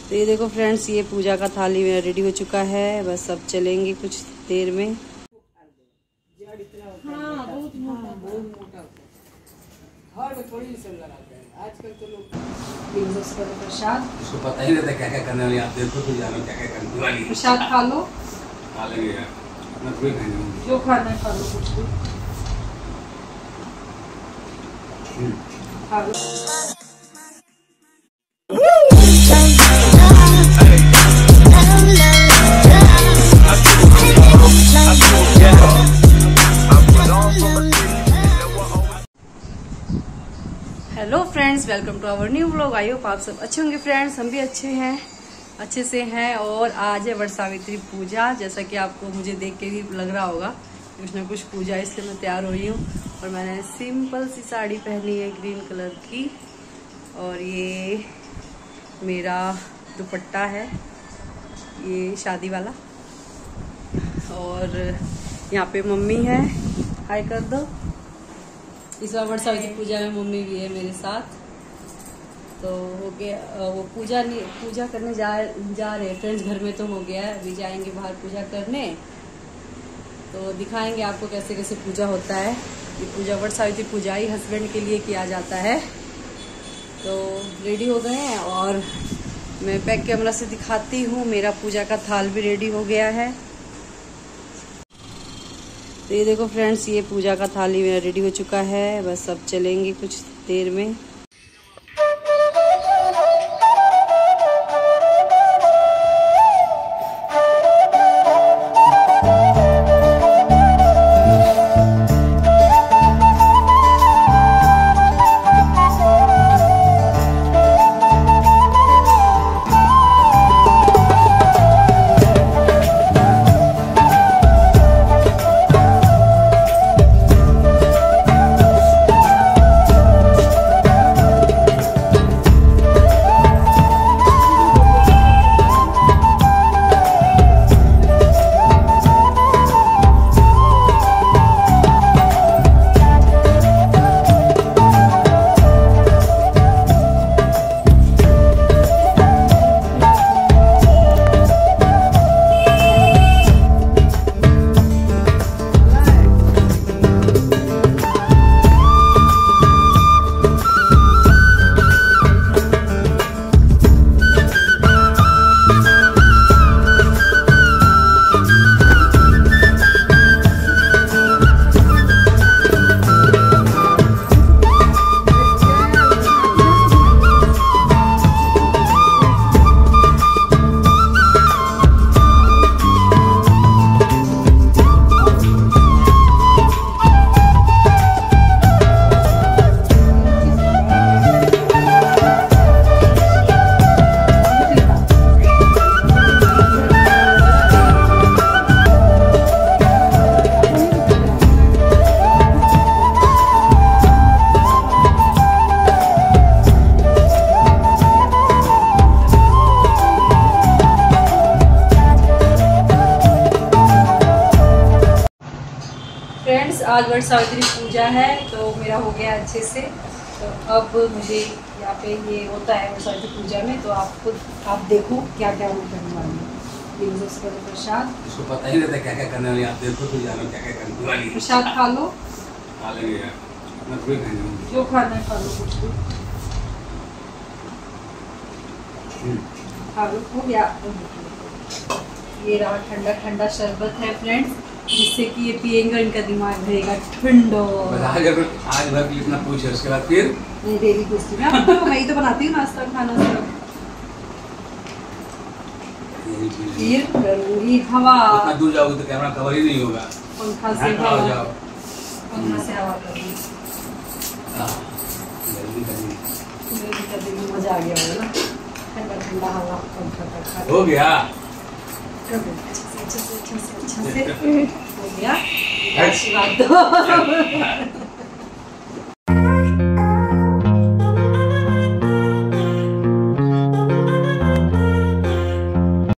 तो ये देखो फ्रेंड्स, ये पूजा का थाली मेरा रेडी हो चुका है। बस अब चलेंगे कुछ देर में। हाँ, बहुत मोटा आजकल तो लोग प्रसाद, उसको पता ही रहता क्या क्या करने वाली। आप देखो तो जानो क्या क्या करने वाली। प्रसाद खा लो, खा लेंगे यार, अपना कोई खाएंगे, जो खाना है खा लो, कुछ भी खा लो। Hello friends, welcome to our new vlog. I hope आप सब अच्छे होंगे फ्रेंड्स। हम भी अच्छे से हैं। और आज है वट सावित्री पूजा। जैसा कि आपको मुझे देख के भी लग रहा होगा कुछ ना कुछ पूजा, इसलिए मैं तैयार हो रही हूँ। और मैंने सिंपल सी साड़ी पहनी है ग्रीन कलर की, और ये मेरा दुपट्टा है, ये शादी वाला। और यहाँ पे मम्मी है, हाय कर दो। इस बार वट सावित्री पूजा में मम्मी भी है मेरे साथ। तो हो गया वो पूजा करने जा रहे हैं फ्रेंड्स। घर में तो हो गया है, अभी जाएंगे बाहर पूजा करने। तो दिखाएंगे आपको कैसे कैसे पूजा होता है। ये पूजा वट सावित्री पूजा ही हस्बैंड के लिए किया जाता है। तो रेडी हो गए हैं और मैं बैक कैमरा से दिखाती हूँ। मेरा पूजा का थाल भी रेडी हो गया है। तो ये देखो फ्रेंड्स, ये पूजा का थाली मेरा रेडी हो चुका है। बस अब चलेंगे कुछ देर में। फ्रेंड्स, आज वट सावित्री पूजा है तो मेरा हो गया अच्छे से। तो अब मुझे यहाँ पे ये होता है वट सावित्री पूजा में। तो आप देखो क्या क्या मैं करने वाली हूँ। प्रसाद, उसको पता ही रहता क्या क्या करने वाली। आप देखो तो जानो क्या क्या करने वाली। प्रसाद खा लो, खा लेंगे यार, अपना कोई खाएंगे, जो खाना है खा लो, कुछ भी खा लो। हो गया। ये रहा ठंडा ठंडा शरबत है फ्रेंड्स, जिससे कि ये पिएंगे इनका दिमाग रहेगा ठंडो। आज भर इतना पूछ है, उसके बाद फिर नहीं डेली पूछती मैं ही तो बनाती हूँ नाश्ता खाना सब। फिर करूँगी हवा। इतना दूर जाओगे तो कैमरा कवर ही नहीं होगा। पंखा से हवा करूँगी। जल्दी मजा आ गया होगा ना, ठंडा ठंडा हवा पंखा हो गया। अच्छे से हो गया। आशीर्वाद दो।